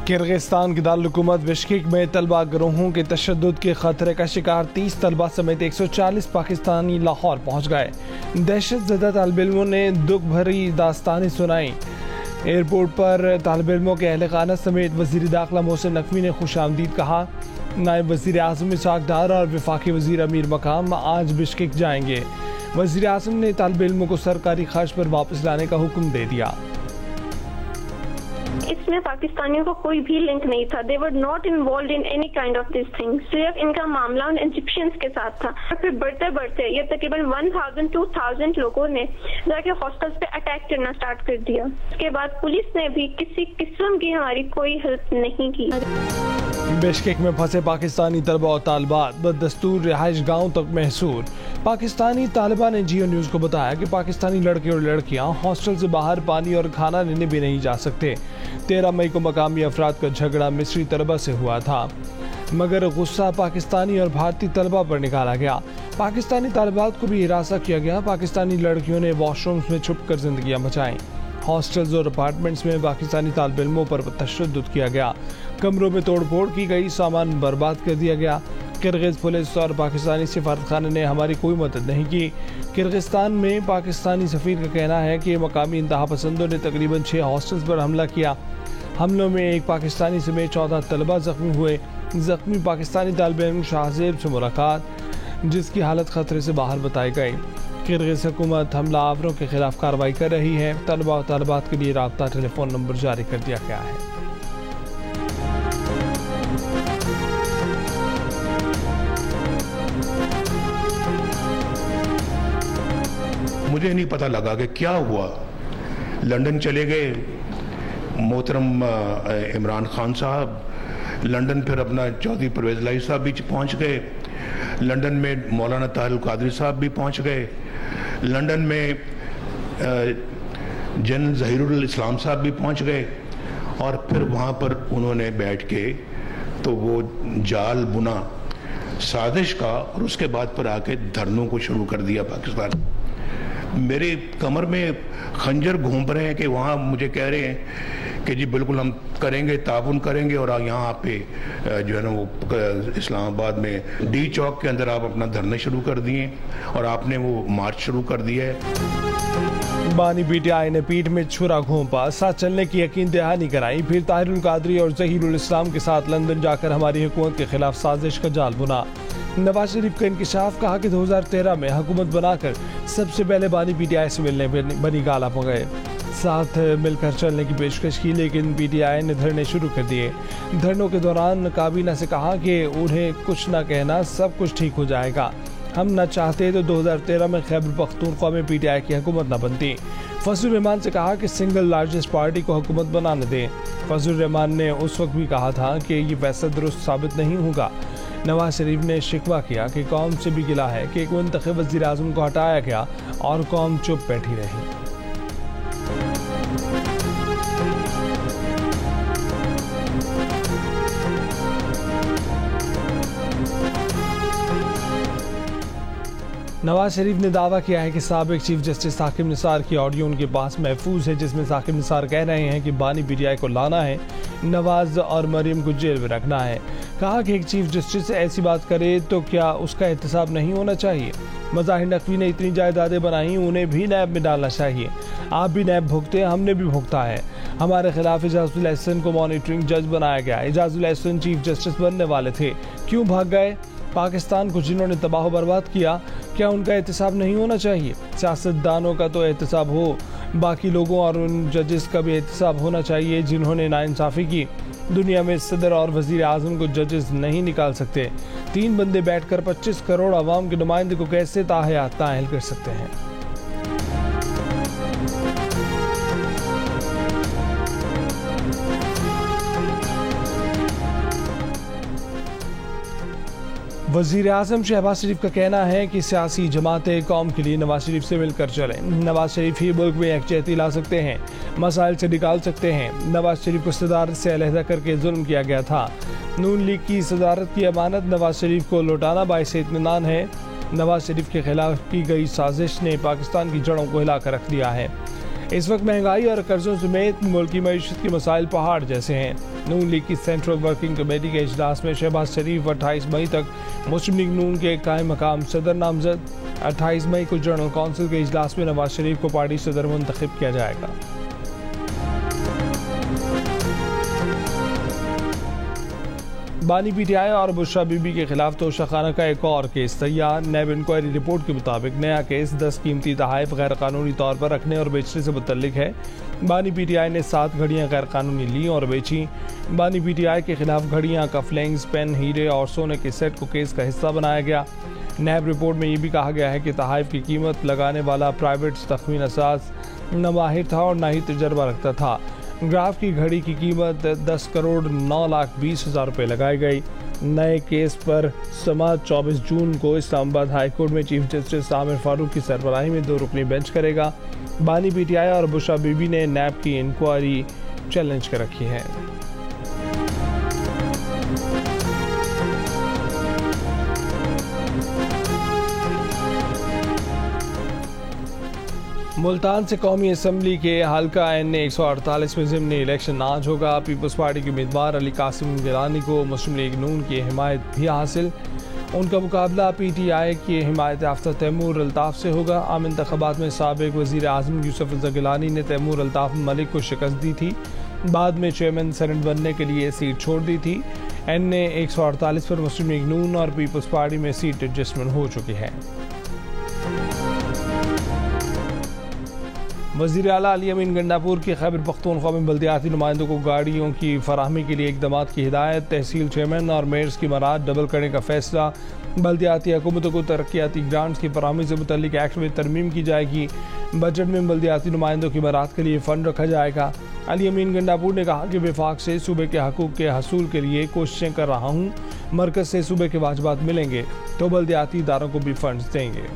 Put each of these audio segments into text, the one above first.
Kyrgyzstan की दारुल-हुकूमत Bishkek में तलबा गिरोहों के तशद्दुद के खतरे का शिकार 30 तलबा समेत 140 पाकिस्तानी लाहौर पहुँच गए। दहशतज़दा तालिब-इल्मों ने दुख भरी दास्तानें सुनाई। एयरपोर्ट पर तालिब-इल्मों के अहल खाना समेत वज़ीर दाखिला मोहसिन नकवी ने खुशामदीद कहा। नायब वज़ीर आज़म इसहाक डार और वफाकी वज़ीर अमीर मकाम आज बिश्केक जाएंगे। वज़ीर आज़म ने तालिब-इल्मों को सरकारी खर्च पर वापस लाने का हुक्म दे दिया। इसमें पाकिस्तानियों को कोई भी लिंक नहीं था। They were not involve in any kind of this thing. सिर्फ इनका मामला उन इजिप्शियंस के साथ था। फिर बढ़ते बढ़ते ये तकरीबन 1000-2000 लोगों ने जाके हॉस्टल्स पे अटैक करना स्टार्ट कर दिया। उसके बाद पुलिस ने भी किसी किस्म की हमारी कोई हेल्प नहीं की। बिश्केक में फंसे पाकिस्तानी तलबा और तालिबात बदस्तूर रिहाइश गाँव तक महसूर। पाकिस्तानी तालिबा ने जियो न्यूज़ को बताया कि पाकिस्तानी लड़के और लड़कियां हॉस्टल से बाहर पानी और खाना लेने भी नहीं जा सकते। 13 मई को मकामी अफराद का झगड़ा मिस्री तलबा से हुआ था, मगर गुस्सा पाकिस्तानी और भारतीय तलबा पर निकाला गया। पाकिस्तानी तालिबात को भी हिरासत किया गया। पाकिस्तानी लड़कियों ने वॉशरूम्स में छुप कर जिंदगियाँ बचाईं। हॉस्टल्स और अपार्टमेंट्स में पाकिस्तानी तालिब-इल्मों पर तशद्दुद किया गया। कमरों में तोड़फोड़ की गई, सामान बर्बाद कर दिया गया। किर्गिज़ पुलिस और पाकिस्तानी सिफारतखाने ने हमारी कोई मदद नहीं की। किर्गिस्तान में पाकिस्तानी सफ़ीर का कहना है कि मकामी इंतहा पसंदों ने तकरीबन 6 हॉस्टल्स पर हमला किया। हमलों में एक पाकिस्तानी समेत 14 तलबा जख्मी हुए। जख्मी पाकिस्तानी तालिब-इल्म शाहजेब से मुलाकात, जिसकी हालत खतरे से बाहर बताई गई। किर्गिज़ हुकूमत हमला आवरों के खिलाफ कार्रवाई कर रही है। तलबा और तालिबात के लिए राब्ता टेलीफोन नंबर जारी कर दिया गया है। मुझे नहीं पता लगा कि क्या हुआ। लंदन चले गए मोहतरम इमरान खान साहब, लंदन फिर अपना चौधरी परवेज़ इलाही साहब भी पहुंच गए। लंदन में मौलाना ताहिरुल कादरी साहब भी पहुंच गए। लंदन में जनरल ज़हीरुल इस्लाम साहब भी पहुंच गए। और फिर वहाँ पर उन्होंने बैठ के तो वो जाल बुना साजिश का, और उसके बाद पर आके धरनों को शुरू कर दिया पाकिस्तान। मेरे कमर में खंजर घूम रहे हैं कि वहाँ मुझे कह रहे हैं कि जी बिल्कुल हम करेंगे, ताउन करेंगे, और यहाँ पे जो है ना वो इस्लामाबाद में डी चौक के अंदर आप अपना धरने शुरू कर दिए और आपने वो मार्च शुरू कर दिया है। बानी पीटीआई ने पीठ में छुरा घोंपा, साथ चलने की यकीन दहानी कराई। फिर ताहिरुल कादरी और ज़हीरुल इस्लाम के साथ लंदन जाकर हमारी हुकूमत के खिलाफ साजिश का जाल बुना। नवाज शरीफ का इंकशाफ, कहा कि 2013 में हुकूमत बनाकर सबसे पहले बानी पीटीआई से मिलने बनी गाला हो गए। साथ मिलकर चलने की पेशकश की, लेकिन पीटीआई ने धरने शुरू कर दिए। धरनों के दौरान काबीना से कहा कि उन्हें कुछ न कहना, सब कुछ ठीक हो जाएगा। हम न चाहते तो 2013 में खैबर पख्तूनख्वा में पीटीआई की हुकूमत न बनती। फजलुर रहमान से कहा कि सिंगल लार्जेस्ट पार्टी को हुकूमत बनाने दें। फजलुर रहमान ने उस वक्त भी कहा था कि ये फैसला दुरुस्त साबित नहीं होगा। नवाज शरीफ ने शिकवा किया कि कौम से भी गिला है कि एक मुंतखब वज़ीर आज़म को हटाया गया और कौम चुप बैठी रही। नवाज शरीफ ने दावा किया है कि साबिक चीफ जस्टिस साकिब निसार की ऑडियो उनके पास महफूज है, जिसमें साकिब निसार कह रहे हैं कि बानी पीटीआई को लाना है, नवाज और मरीम को जेल में रखना है। कहा कि एक चीफ जस्टिस ऐसी बात करे तो क्या उसका एहतसाब नहीं होना चाहिए? मज़ाहिर नकवी ने इतनी जायदादें बनाई, उन्हें भी नैब में डालना चाहिए। आप भी नैब भुगते, हमने भी भुगता है। हमारे खिलाफ इजाजुल एहसन को मॉनिटरिंग जज बनाया गया। इजाजुल एहसन चीफ जस्टिस बनने वाले थे, क्यों भाग गए? पाकिस्तान को जिन्होंने तबाह बर्बाद किया, क्या उनका एहतसाब नहीं होना चाहिए? सियासतदानों का तो एहतसाब हो, बाकी लोगों और उन जजेस का भी एहतसाब होना चाहिए जिन्होंने नाइंसाफ़ी की। दुनिया में सदर और वज़ीर आज़म को जजेस नहीं निकाल सकते। 3 बंदे बैठकर 25 करोड़ अवाम के नुमाइंदे को कैसे ताहयात नाअहल कर सकते हैं? वज़ीर आज़म शहबाज शरीफ का कहना है कि सियासी जमातें कौम के लिए नवाज शरीफ से मिलकर चलें। नवाज शरीफ ही मुल्क में यकजहती ला सकते हैं, मसाइल से निकाल सकते हैं। नवाज शरीफ को सदारत से अलहदा करके जुल्म किया गया था। नून लीग की सदारत की अमानत नवाज शरीफ को लौटाना बाइस इत्मीनान है। नवाज शरीफ के खिलाफ की गई साजिश ने पाकिस्तान की जड़ों को हिला कर रख दिया है। इस वक्त महंगाई और कर्जों समेत मुल्क की मईशत के मसाइल पहाड़ जैसे हैं। नून लीग की सेंट्रल वर्किंग कमेटी के इजलास में शहबाज शरीफ 28 मई तक मुस्लिम लीग नून के कायम मकाम सदर नामजद। 28 मई को जनरल काउंसिल के इजलास में नवाज शरीफ को पार्टी सदर मुंतखब किया जाएगा। बानी पीटीआई और बुशरा बीबी के खिलाफ तोशाखाना का एक और केस तैयार। नैब इंक्वायरी रिपोर्ट के मुताबिक नया केस 10 कीमती तहाइफ गैर कानूनी तौर पर रखने और बेचने से मुतल्लिक है। बानी पीटीआई ने 7 घड़ियां गैर कानूनी ली और बेची। बानी पीटीआई के खिलाफ घड़ियां, कफलिंग्स, पेन, हीरे और सोने के सेट को केस का हिस्सा बनाया गया। नैब रिपोर्ट में यह भी कहा गया है कि तहाइफ की कीमत लगाने वाला प्राइवेट तखमीन असास न माहिर था और न ही तजर्बा रखता था। ग्राफ की घड़ी की कीमत 10 करोड़ 9,20,000 रुपये लगाई गई। नए केस पर समाअत 24 जून को इस्लामाबाद हाई कोर्ट में चीफ जस्टिस आमिर फारूक की सरबराही में 2 रुकनी बेंच करेगा। बानी पीटीआई और बुशरा बीबी ने नैब की इंक्वायरी चैलेंज कर रखी है। मुल्तान से कौमी असम्बली के हल्का NA 148 में ज़िमनी इलेक्शन आज होगा। पीपल्स पार्टी के उम्मीदवार अली कासिम गिलानी को मुस्लिम लीग नून की हिमायत भी हासिल। उनका मुकाबला PTI की हिमायत याफ्ता तैमूर अल्ताफ़ से होगा। आम इंतख़ाबात में साबिक़ वज़ीर आज़म यूसुफ रज़ा गिलानी ने तैमूर अल्ताफ़ मलिक को शिकस्त दी थी। बाद में चेयरमैन सेनेट बनने के लिए सीट छोड़ दी थी। NA 148 पर मुस्लिम लीग नून और पीपल्स पार्टी में सीट एडजस्टमेंट हो चुकी है। वज़ीर आला अली अमीन गंडापुर की खैबर पख्तूनख्वा में बल्दियाती नुमाइंदों को गाड़ियों की फराहमी के लिए इक़दामात की हिदायत। तहसील चेयरमैन और मेयर्स की मराद डबल करने का फैसला। बल्दियाती हुकूमतों को तरक्याती ग्रांट्स की फराहमी से मुतल्लिक एक्ट में तरमीम की जाएगी। बजट में बल्दियाती नुमाइंदों की मराद के लिए फ़ंड रखा जाएगा। अली अमीन गंडापुर ने कहा कि वफाक से सूबे के हकूक़ के हसूल के लिए कोशिशें कर रहा हूँ। मरकज़ से सूबे के वाजिबात मिलेंगे तो बल्दियाती इदारों को भी फंड देंगे।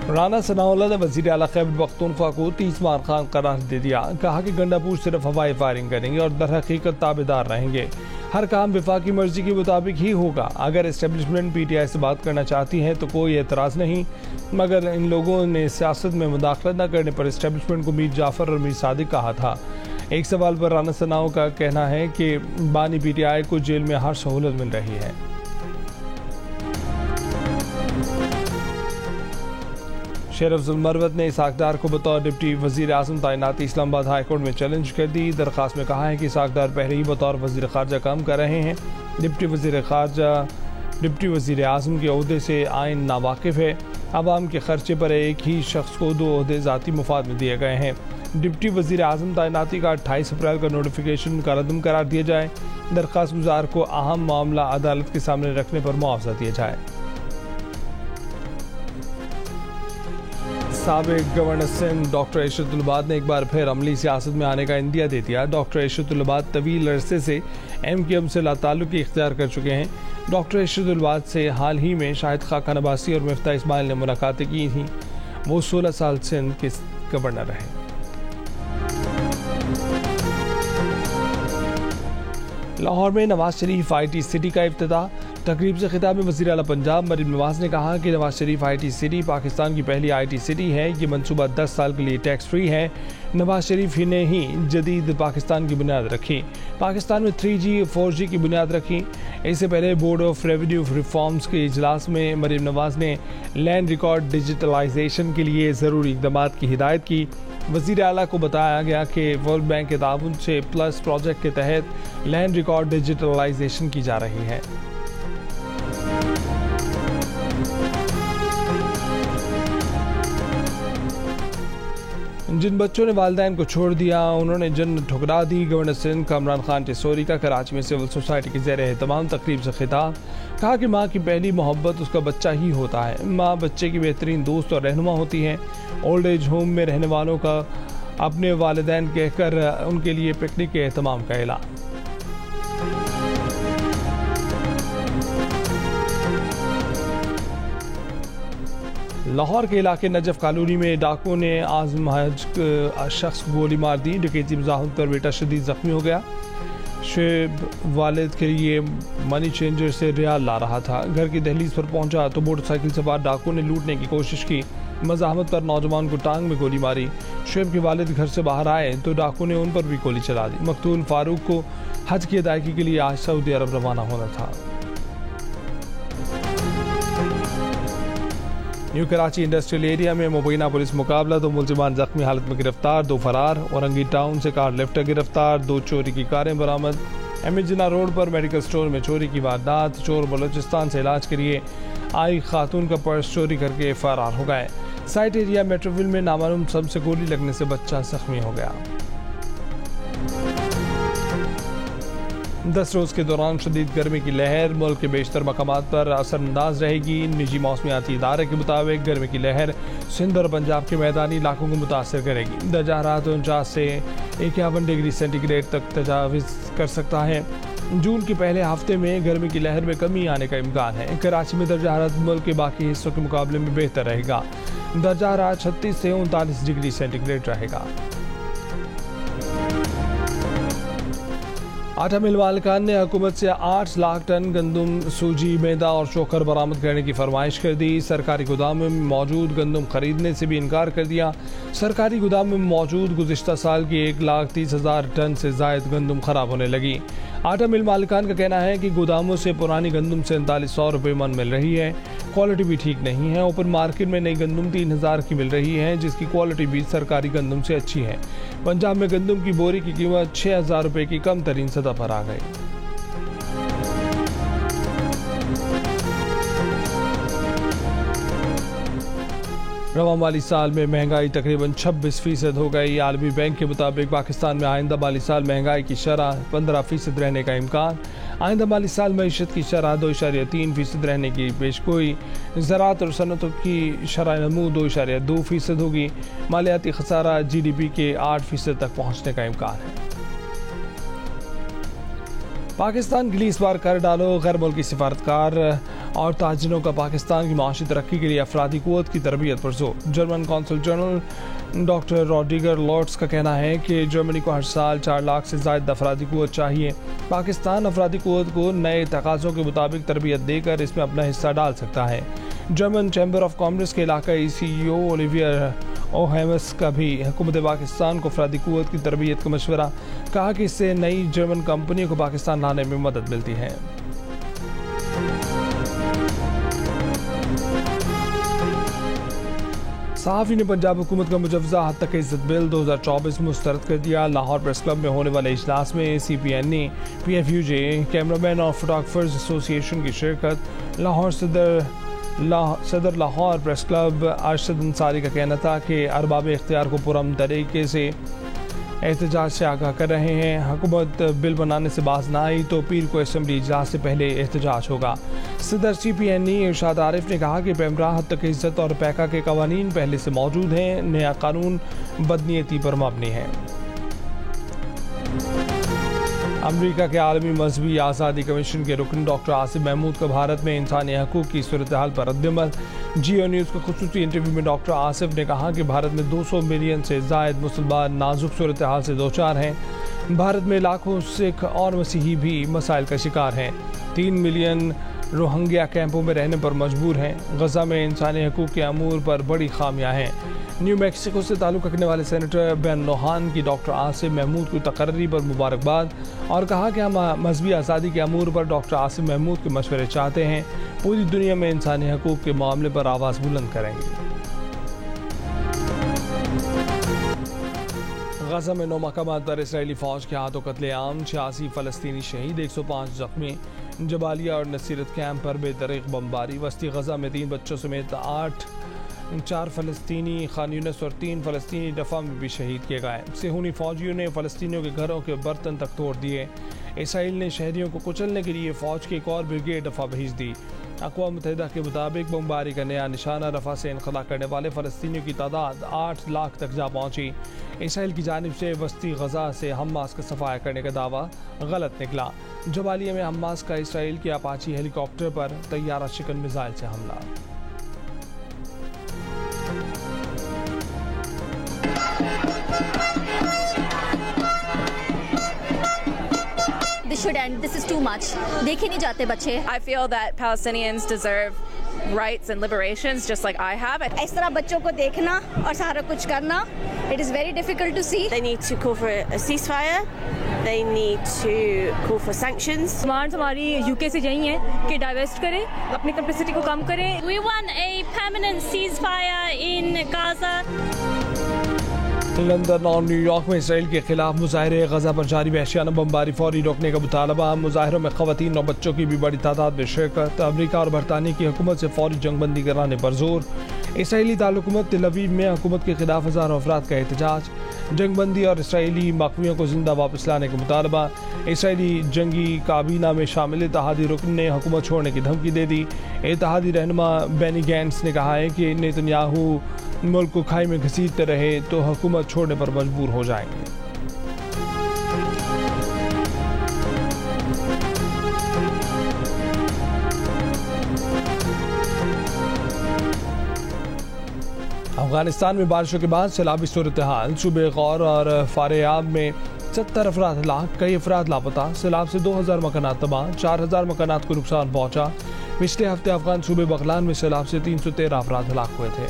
राना सनाउल्लाह ने वज़ीर आला खैबर पख्तूनख्वा को 30 मार खान करार दे दिया। कहा कि गंडापुर सिर्फ हवाई फायरिंग करेंगे और दर हकीकत ताबेदार रहेंगे। हर काम वफाकी मर्जी के मुताबिक ही होगा। अगर इस्टेब्लिशमेंट PTI से बात करना चाहती है तो कोई एतराज़ नहीं, मगर इन लोगों ने सियासत में मुदाखलत न करने पर इस्टेब्लिशमेंट को मीर जाफ़र और मीर सादिक कहा था। एक सवाल पर राना सनाउ का कहना है कि बानी PTI को जेल में हर सहूलत मिल रही है। शेरफ मरवत ने इसाकदार को बतौर डिप्टी वज़ीर आज़म तैनाती इस्लामाबाद हाई कोर्ट में चैलेंज कर दी। दरख्वास्त में कहा है कि इसाकदार पहले ही बतौर वज़ीर ख़ारजा काम कर रहे हैं। डिप्टी वज़ीर आज़म के ओहदे से आइन नावाकिफ़ है। आवाम के खर्चे पर एक ही शख्स को 2 ओहदे ज़ाती मुफाद में दिए गए हैं। डिप्टी वज़ीर आज़म तैनाती का 28 अप्रैल का नोटिफिकेशन मुकर्रम करार दिया जाए। दरख्वास्त गुजार को अहम मामला अदालत के सामने रखने पर मुआवजा दिया जाए। साबिक़ गवर्नर सिंध डॉक्टर इशरतुल अबाद ने एक बार फिर अमली सियासत में आने का इंदिया दे दिया। डॉक्टर इशरतुल अबाद तवील अरसे से MQM से लाताल्लुकी इख्तियार कर चुके हैं। डॉक्टर इशरतुल अबाद से हाल ही में शाहिद खाकान अब्बासी और मिफ्ता इस्माइल ने मुलाकातें की थीं। वो 16 साल सिंध के गवर्नर रहे। लाहौर में नवाज शरीफ IT सिटी का इफ्तिताह। तकरीब से खिताब में वज़ीर आला पंजाब मरीम नवाज ने कहा कि नवाज शरीफ IT सिटी पाकिस्तान की पहली IT सिटी है। ये मनसूबा 10 साल के लिए टैक्स फ्री है। नवाज शरीफ ही ने ही जदीद पाकिस्तान की बुनियाद रखी। पाकिस्तान में 3G 4G की बुनियाद रखी। इससे पहले बोर्ड ऑफ रेवेन्यू रिफॉर्म्स के इजलास में मरीम नवाज ने लैंड रिकॉर्ड डिजिटलाइजेशन के लिए ज़रूरी इक़दामात की हिदायत की। वज़ीर आला को बताया गया कि वर्ल्ड बैंक के ताउन से प्लस प्रोजेक्ट के तहत लैंड रिकॉर्ड डिजिटलाइजेशन की जा रही है। जिन बच्चों ने वालिदैन को छोड़ दिया उन्होंने जन्नत ठुकरा दी। गवर्नर सिंध कामरान खान टिसोरी का कराची में सिविल सोसाइटी के ज़ेर एहतमाम तकरीब से खिताब। कहा कि माँ की पहली मोहब्बत उसका बच्चा ही होता है। माँ बच्चे की बेहतरीन दोस्त और रहनुमा होती है। ओल्ड एज होम में रहने वालों का अपने वालिदैन कहकर उनके लिए पिकनिक के एहतमाम का ऐलान। लाहौर के इलाके नजफ कॉलोनी में डाकुओं ने आज़म हज शख्स को गोली मार दी। डकैती मुज़ाहमत पर बेटा शदीद जख्मी हो गया। शुएब वालिद के लिए मनी चेंजर से रियाल ला रहा था। घर की दहलीज पर पहुंचा तो मोटरसाइकिल सवार डाकू ने लूटने की कोशिश की। मज़ाहमत पर नौजवान को टांग में गोली मारी। शुएब के वालिद घर से बाहर आए तो डाकू ने उन पर भी गोली चला दी। मकतूल फारूक को हज की अदायगी के लिए आज सऊदी अरब रवाना होना था। न्यू कराची इंडस्ट्रियल एरिया में मुबैना पुलिस मुकाबला, 2 मुलजिमान जख्मी हालत में गिरफ्तार, 2 फरार। औरंगी टाउन से कार लिफ्टर गिरफ्तार, 2 चोरी की कारें बरामद। एमिजना रोड पर मेडिकल स्टोर में चोरी की वारदात, चोर बलोचिस्तान से इलाज के लिए आई खातून का पर्स चोरी करके फरार हो गए। साइट एरिया मेट्रोविल में नामालूम सब से गोली लगने से बच्चा जख्मी हो गया। 10 रोज के दौरान शदीद गर्मी की लहर मुल्क के बेशतर मकामात पर असरअंदाज रहेगी। निजी मौसमियाती इदारे के मुताबिक गर्मी की लहर सिंध और पंजाब के मैदानी इलाकों को मुतासर करेगी। दर्जा हरारत 49 से 51 डिग्री सेंटीग्रेड तक तजाविज़ कर सकता है। जून के पहले हफ्ते में गर्मी की लहर में कमी आने का इम्कान है। कराची में दर्जा हरारत मुल्क के बाकी हिस्सों के मुकाबले में बेहतर रहेगा। दर्जा हरारत 36 से 39 डिग्री सेंटीग्रेड रहेगा। आटा मिल मालिकान ने हुकूमत से 8 लाख टन गंदम, सूजी, मैदा और शोकर बरामद करने की फरमाइश कर दी। सरकारी गोदामों में मौजूद गंदम खरीदने से भी इनकार कर दिया। सरकारी गोदाम में मौजूद गुज़िश्ता साल की 1,30,000 टन से ज़ायद गंदम खराब होने लगी। आटा मिल मालिकान का कहना है कि गोदामों से पुरानी गंदम से 3900 रुपये मन मिल रही है। क्वालिटी भी ठीक नहीं है। ओपन मार्केट में नई गंदम 3000 की मिल रही है, जिसकी क्वालिटी भी सरकारी गंदम से अच्छी है। पंजाब में गंदम की बोरी की कीमत 6000 रुपये की कम तरीन सतह पर आ गई। रवां माली साल में महंगाई तकरीबन 26% हो गई। आलमी बैंक के मुताबिक पाकिस्तान में आइंदा माली साल महंगाई की शरह 15% रहने का इम्कान। आइंदा माली साल मईशत की शरह 2.3% रहने की पेशगोई। ज़राअत और सनतों की शरह नमू 2.2% होगी। मालियाती खसारा GDP के 8% तक पहुँचने का इम्कान है। पाकिस्तान के लिए इस बार कर डालो। गैर मुल्की सिफारतकार और ताजिरों का पाकिस्तान की माशी तरक्की के लिए अफरादी क़ुव्वत की तरबियत पर जोर। जर्मन कौंसल जनरल डॉक्टर रॉड्रिगर लॉर्ट्स का कहना है कि जर्मनी को हर साल 4 लाख से ज़ायद अफरादी क़ुव्वत चाहिए। पाकिस्तान अफरादी क़ुव्वत को नए तकाज़ों के मुताबिक तरबियत देकर इसमें अपना हिस्सा डाल सकता है। जर्मन चैम्बर ऑफ कॉमर्स के इलाकाई CEO ओलिवियर ओहेमस का भी हुकूमत पाकिस्तान को अफरादी क़ुव्वत की तरबियत का मशवरा, कहा कि इससे नई जर्मन कंपनियों को पाकिस्तान लाने में मदद मिलती है। सहाफ़ी ने पंजाब हुकूमत का मुजव्वज़ा हद तक इज़्ज़त बिल 2024 मुस्तरद कर दिया। लाहौर प्रेस क्लब में होने वाले इजलास में CPNA, PFUJ, कैमरामैन और फोटोग्राफर्स एसोसिएशन की शिरकत। लाहौर सदर लाहौर प्रेस क्लब अरशद अंसारी का कहना था कि अरबाब इख्तियार को पुरअमन तरीके से एहतजाज से आगाह कर रहे हैं। हुकूमत बिल बनाने से बाज ना आई तो पीर को असम्बली इजलास से पहले एहतजाज होगा। सदर CPNA इरशाद आरिफ ने कहा कि पैमरा हद तक इज्जत और पैका के कवानीन पहले से मौजूद हैं। नया कानून बदनीयती पर मबनी है। अमेरिका के आलमी मजहबी आज़ादी कमीशन के रुकन डॉक्टर आसिफ महमूद का भारत में इंसानी हकूक़ की सूरत हाल पर रद्दअमल। जियो न्यूज़ को खुसूसी इंटरव्यू में डॉक्टर आसिफ ने कहा कि भारत में 200 मिलियन से ज़ायद मुसलमान नाजुक सूरत हाल से दो चार हैं। भारत में लाखों सिख और मसीही भी मसाइल का शिकार हैं। 3 मिलियन रोहिंग्या कैंपों में रहने पर मजबूर हैं। गजा में इंसानी हकूक़ के अमूर पर बड़ी खामियां हैं। न्यू मैक्सिको से ताल्लुक़ रखने वाले सेनेटर बेन लोहान की डॉक्टर आसिफ महमूद की तकर्री पर मुबारकबाद और कहा कि हम मजहबी आज़ादी के अमूर पर डॉक्टर आसिफ महमूद के मशवरे चाहते हैं। पूरी दुनिया में इंसानी हकूक़ के मामले पर आवाज़ बुलंद करेंगे। गजा में 9 मकामात पर इसराइली फ़ौज के हाथों कत्लेआम, 86 फ़लस्तीनी शहीद, 105 जख्मी। जबालिया और नसीरत कैंप पर बेदरीक बमबारी। वस्ती गजा में 3 बच्चों समेत 4 फ़लस्तीनी खान यूनिस और 3 फ़लस्तीनी दफ़ा में भी शहीद किए गए। सेहूनी फ़ौजियों ने फ़लस्तीनियों के घरों के बर्तन तक तोड़ दिए। इसराइल ने शहरियों को कुचलने के लिए फ़ौज की एक और ब्रिगेड दफ़ा भेज दी। अक़वाम मुत्तहिदा के मुताबिक बमबारी का नया निशाना रफ़ा से इनखला करने वाले फ़लस्तीनियों की तादाद 8 लाख तक जा पहुँची। इसराइल की जानिब से वस्ती गजा से हमास का सफाया करने का दावा गलत निकला। जबालिया में हमास का इसराइल के अपाची हेलीकॉप्टर पर तैयारा शिकन मिसाइल से हमला। This should end. This is too much. देखे नहीं जाते बच्चे. I feel that Palestinians deserve rights and liberations just like I have. इस तरह बच्चों को देखना और सारा कुछ करना, it is very difficult to see. They need to call for a ceasefire. They need to call for sanctions. Demands हमारी यूके से यही है कि डाइवर्स्ट करें, अपनी कैपेसिटी को कम करें. We want a permanent ceasefire in Gaza. London और न्यूयॉर्क में इसराइल के खिलाफ मुजाहरे, गजा पर जारी वहशियाना बमबारी फौरी रोकने का मुतालबा. मुजाहरों में खवातीन और बच्चों की भी बड़ी तादाद में शिरकत. अमरीका और बरतानिया की हुकूमत से फौरी जंगबंदी कराने पर जोर. इसराइली दारुलहुकूमत तेल अवीव में हुकूमत के खिलाफ हज़ारों अफराद का एहतजाज. जंगबंदी और इसराइली मकमियों को जिंदा वापस लाने का मुतालबा. इसराइली जंगी काबीना में शामिल इत्तेहादी रुकन ने हुकूमत छोड़ने की धमकी दे दी. इत्तेहादी रहनुमा बेनी गैंट्स ने कहा है कि नेतन्याहू मुल्क को खाई में घसीटते रहे तो हुकूमत छोड़ने पर मजबूर हो जाएंगे. अफगानिस्तान में बारिशों के बाद सैलाबी सूरत हाल. सूबे गौर और फारेयाब में 70 अफराद हलाक, कई अफराद लापता. सैलाब से 2000 मकानात तबाह, 4000 मकानात को नुकसान पहुंचा. पिछले हफ्ते अफगान सूबे बगलान में सैलाब से 313 अफराद हलाक हुए थे.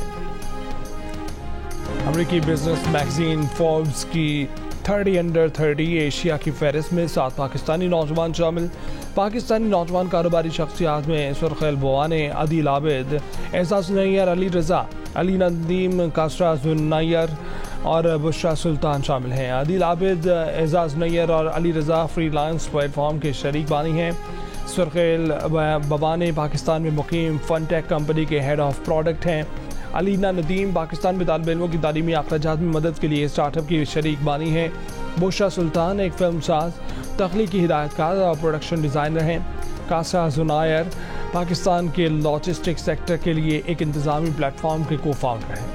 अमेरिकी बिजनेस मैगजीन फोर्ब्स की 30 अंडर 30 एशिया की फहरिस्त में 7 पाकिस्तानी नौजवान शामिल. पाकिस्तानी नौजवान कारोबारी शख्सियात में सुरखैल बोवाने, अदील आबिद, एजाज नैयर, अली रजा, अली नदीम, कासरा जुन्नैयर और बुशरा सुल्तान शामिल हैं. अदील आबिद, एजाज नैयर और अली रजा फ्रीलांस प्लेटफॉर्म के शरीक बानी हैं. सुरखैल बवाने पाकिस्तान में मुकीम फनटेक कंपनी के हेड ऑफ प्रोडक्ट हैं. अलीना नदीम पाकिस्तान में तालिब इल्मों की तालीमी अखराजात में मदद के लिए स्टार्टअप की शरीक बानी हैं. बुशरा सुल्तान एक फिल्म साज, तख्लीकी हिदायतकार और प्रोडक्शन डिज़ाइनर हैं. कासरा जुन्नैयर पाकिस्तान के लॉजिस्टिक सेक्टर के लिए एक इंतज़ामी प्लेटफॉर्म के को फाउंडर हैं.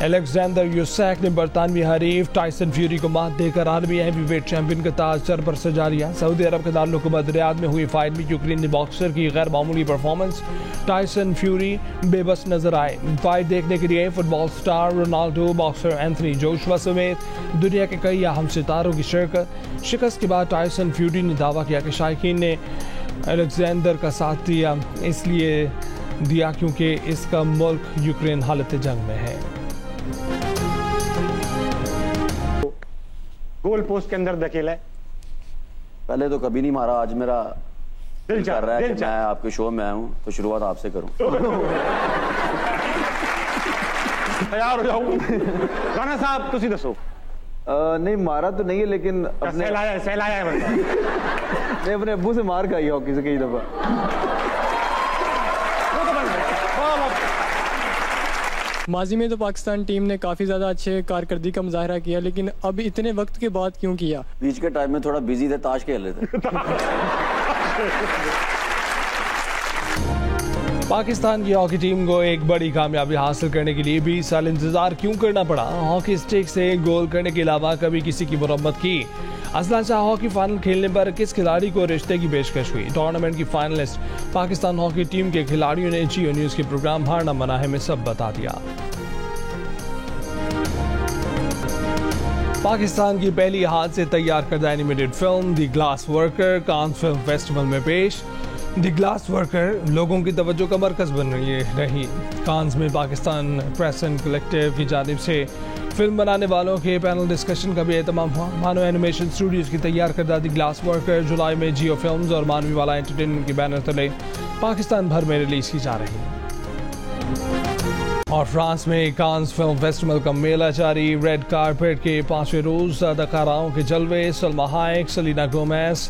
अलेक्जेंडर यूसैक ने बरतानवी हरीफ टाइसन फ्यूरी को मात देकर आलमी हैवीवेट चैंपियन का ताज सर पर सजा लिया. सऊदी अरब के दारुल रियाद में हुई फाइट में यूक्रेनी बॉक्सर की गैर मामूली परफॉर्मेंस. टाइसन फ्यूरी बेबस नजर आए. फाइट देखने के लिए football star Ronaldo, boxer Anthony Joshua समेत दुनिया के कई अहम सितारों की शिरकत. शिकस्त के बाद टाइसन फ्यूरी ने दावा किया कि शायकीन ने अलेक्जेंडर का साथ दिया, इसलिए दिया क्योंकि इसका मुल्क यूक्रेन हालत जंग में है. गोल पोस्ट के अंदर धकेला है. पहले तो कभी नहीं मारा, आज मेरा दिल कर रहा है कि मैं आपके शो में आया हूं तो शुरुआत आपसे करूं. तैयार हो जाऊं. राणा साहब तुसी दसो. नहीं मारा तो नहीं है लेकिन सहलाया है नहीं, अपने अब्बू से मार खाई हॉकी से कई दफा. माजी में तो पाकिस्तान टीम ने काफ़ी ज़्यादा अच्छे कारकर्दगी का मुजाहरा किया, लेकिन अब इतने वक्त के बाद क्यों किया? बीच के टाइम में थोड़ा बिजी थे, ताश खेल रहे थे. पाकिस्तान की हॉकी टीम को एक बड़ी कामयाबी हासिल करने के लिए 20 साल इंतजार क्यों करना पड़ा? हॉकी स्टिक से गोल करने के अलावा कभी किसी की मुरम्मत की? असलान शाह हॉकी फाइनल खेलने पर किस खिलाड़ी को रिश्ते की पेशकश हुई? टूर्नामेंट की फाइनलिस्ट पाकिस्तान हॉकी टीम के खिलाड़ियों ने जियो न्यूज के प्रोग्राम हारना मना है में सब बता दिया. पाकिस्तान की पहली हाथ से तैयार करदा animated film the glass worker Cannes film festival में पेश. द ग्लास वर्कर लोगों की तवज्जो का मरकज बन रही. कांस में पाकिस्तान प्रेस एंड कलेक्टिव की जानिब से फिल्म बनाने वालों के पैनल डिस्कशन का भी एहतमाम हुआ. मानो एनिमेशन स्टूडियोज की तैयार करदा द ग्लास वर्कर जुलाई में जियो फिल्म्स और मानवी वाला एंटरटेनमेंट के बैनर तले पाकिस्तान भर में रिलीज की जा रही है. और फ्रांस में कांस फिल्म फेस्टिवल का मेला जारी. रेड कारपेट के 5वें रोज अदाकाराओं के जलवे. सलमा हायक, सेलिना गोमेज,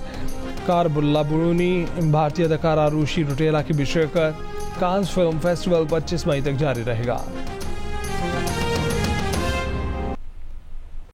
कारबुल्ला बुरूनी, भारतीय अदाकारा रूशी रुटेला की भी शिरकत. कांस फिल्म फेस्टिवल 25 मई तक जारी रहेगा.